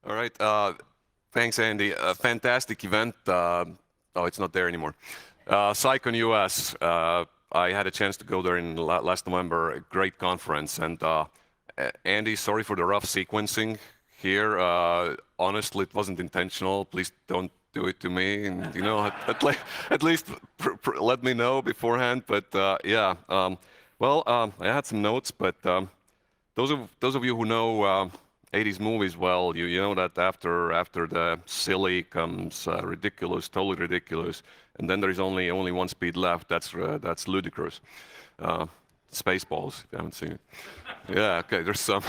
All right. Thanks, Andy. A fantastic event. Oh, it's not there anymore. CyCon US. I had a chance to go there in last November. A great conference. And Andy, sorry for the rough sequencing here. Honestly, it wasn't intentional. Please don't do it to me. And, you know, at least let me know beforehand. But yeah. I had some notes, but those of you who know 80s movies well, you know that after the silly comes ridiculous, totally ridiculous, and then there is only one speed left. That's ludicrous. Spaceballs, if you haven't seen it. Yeah, okay. There's some.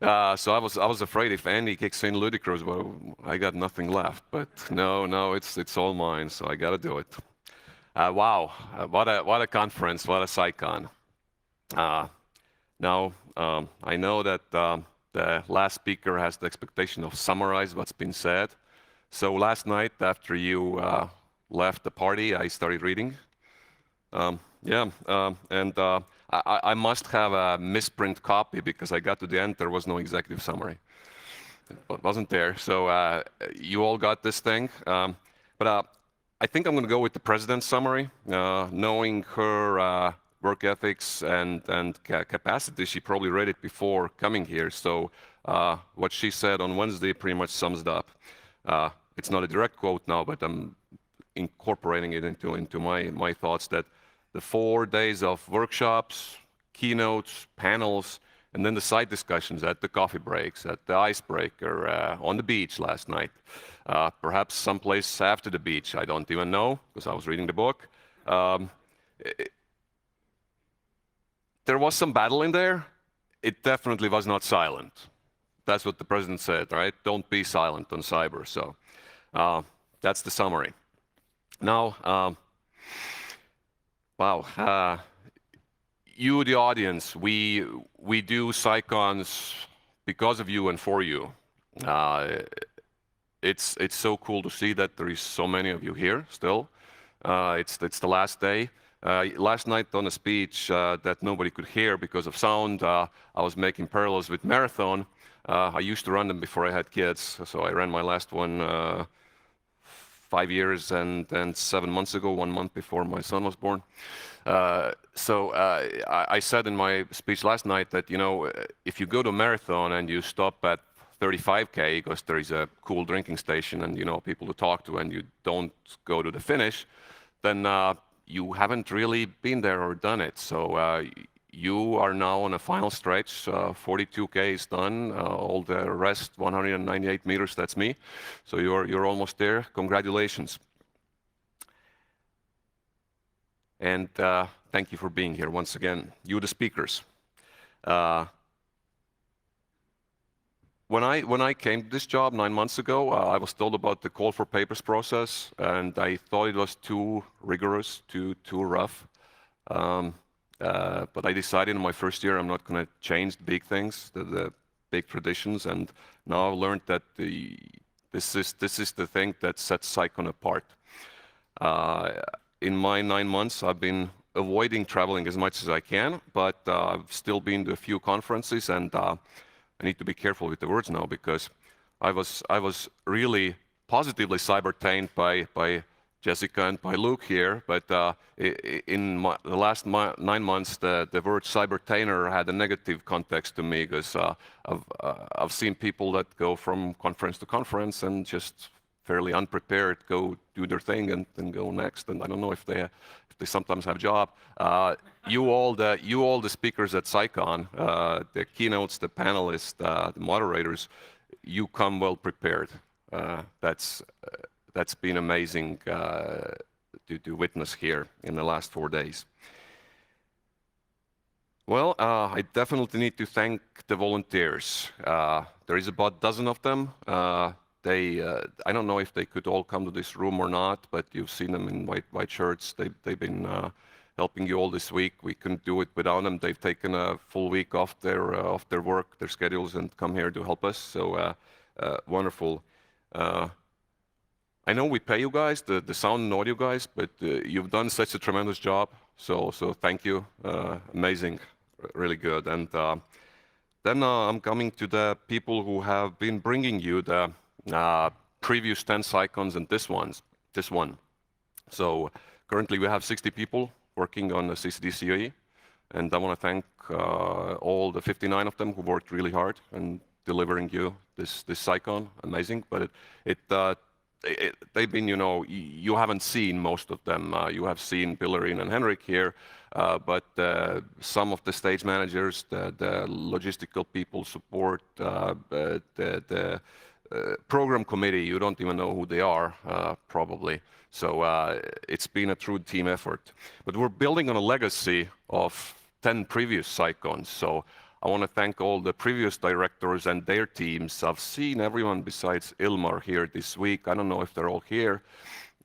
So I was afraid if Andy kicks in ludicrous, well, I got nothing left. But no, it's all mine. So I got to do it. Wow, what a conference, what a CyCon. Now I know that. The last speaker has the expectation of summarize what's been said. So last night, after you left the party, I started reading. I must have a misprint copy because I got to the end, there was no executive summary. It wasn't there. So you all got this thing. But I think I'm going to go with the president's summary. Knowing her work ethics and capacity, she probably read it before coming here. So what she said on Wednesday pretty much sums it up. It's not a direct quote now, but I'm incorporating it into my thoughts that the 4 days of workshops, keynotes, panels, and then the side discussions at the coffee breaks, at the icebreaker, on the beach last night, perhaps someplace after the beach. I don't even know because I was reading the book. There was some battle in there. It definitely was not silent. That's what the president said, right? Don't be silent on cyber. So that's the summary. Now, wow, you, the audience, we do CyCons because of you and for you. It's so cool to see that there is so many of you here still. It's the last day. Last night on a speech that nobody could hear because of sound, I was making parallels with marathon. I used to run them before I had kids, so I ran my last one 5 years and 7 months ago, 1 month before my son was born. I said in my speech last night that, you know, if you go to a marathon and you stop at 35K because there is a cool drinking station and, you know, people to talk to, and you don't go to the finish, then you haven't really been there or done it. So you are now on a final stretch. 42K is done. All the rest, 198 meters, that's me. So you're almost there. Congratulations. And thank you for being here once again, you the speakers. When I came to this job 9 months ago, I was told about the call for papers process, and I thought it was too rigorous, too rough. But I decided in my first year I'm not going to change the big things, the big traditions, and now I've learned that this is the thing that sets CyCon apart. In my 9 months, I've been avoiding traveling as much as I can, but I've still been to a few conferences, and I need to be careful with the words now because I was really positively cybertained by Jessica and by Luke here, but in the last 9 months, the word cybertainer had a negative context to me because I've seen people that go from conference to conference and just fairly unprepared go do their thing and then go next, and I don't know if they sometimes have a job. You all the speakers at CyCon, the keynotes, the panelists, the moderators, you come well prepared. That's been amazing to witness here in the last 4 days. Well, I definitely need to thank the volunteers. There is about a dozen of them. I don't know if they could all come to this room or not, but you've seen them in white shirts. They've been helping you all this week. We couldn't do it without them. They've taken a full week off their work, their schedules, and come here to help us. So wonderful. I know we pay you guys, the sound and audio guys, but you've done such a tremendous job. So thank you. Amazing, really good. And Then I'm coming to the people who have been bringing you the previous 10 CyCons and this one. So currently we have 60 people working on the CCD-COE, and I want to thank all the 59 of them who worked really hard and delivering you this CyCon. Amazing, but they've been, you haven't seen most of them. You have seen Pilarine and Henrik here, but some of the stage managers, the logistical people, support, the program committee, you don't even know who they are, probably. So it's been a true team effort. But we're building on a legacy of 10 previous CyCons. So I want to thank all the previous directors and their teams. I've seen everyone besides Ilmar here this week. I don't know if they're all here.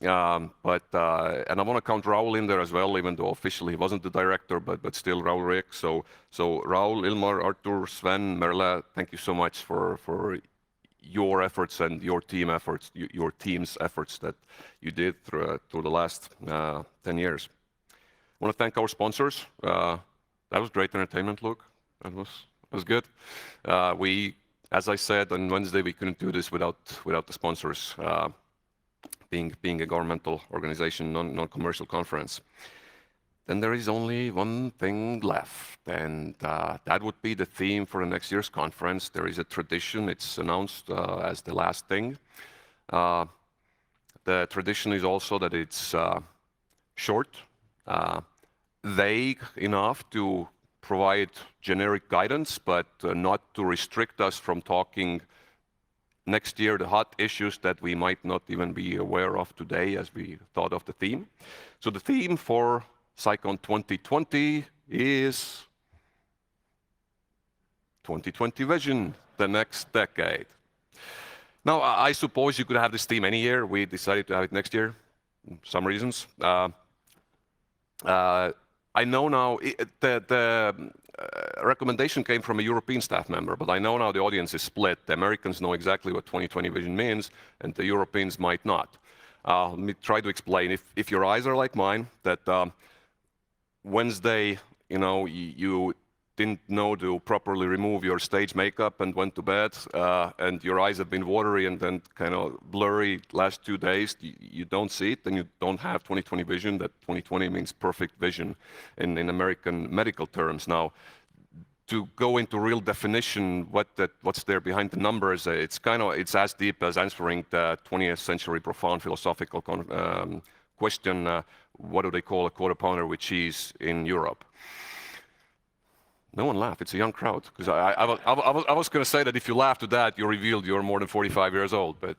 And I want to count Raul in there as well, even though officially he wasn't the director, but still Raul Rick. So Raul, Ilmar, Artur, Sven, Merle, thank you so much for your efforts and your team efforts, your team's efforts that you did through the last 10 years. I want to thank our sponsors. That was great entertainment, Luke. That was good. As I said on Wednesday, we couldn't do this without the sponsors. Being a governmental organization, non-commercial conference. Then there is only one thing left, and that would be the theme for the next year's conference. There is a tradition, it's announced as the last thing. The tradition is also that it's short, vague enough to provide generic guidance, but not to restrict us from talking next year the hot issues that we might not even be aware of today as we thought of the theme. So the theme for CyCon 2020 is 2020 vision, the next decade. Now, I suppose you could have this theme any year. We decided to have it next year, some reasons. I know now the recommendation came from a European staff member, but I know now the audience is split. The Americans know exactly what 2020 vision means, and the Europeans might not. Let me try to explain. If your eyes are like mine, that Wednesday, you didn't know to properly remove your stage makeup and went to bed, and your eyes have been watery and then kind of blurry last 2 days, you don't see it, then you don't have 2020 vision. That 2020 means perfect vision in American medical terms. Now, to go into real definition, what's there behind the numbers, it's as deep as answering the 20th century profound philosophical question, what do they call a quarter pounder with cheese in Europe? No one laughed. It's a young crowd. Because I was going to say that if you laugh at that, you revealed you're more than 45 years old. But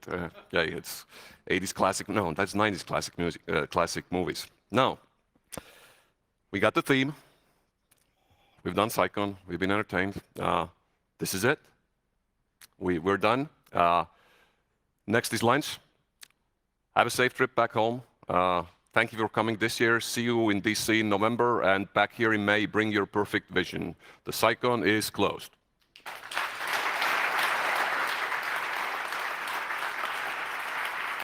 yeah, it's 80s classic. No, that's 90s classic music, classic movies. Now, we got the theme. We've done CyCon. We've been entertained. This is it. We're done. Next is lunch. Have a safe trip back home. Thank you for coming this year. See you in DC in November, and back here in May. Bring your perfect vision. The CyCon is closed.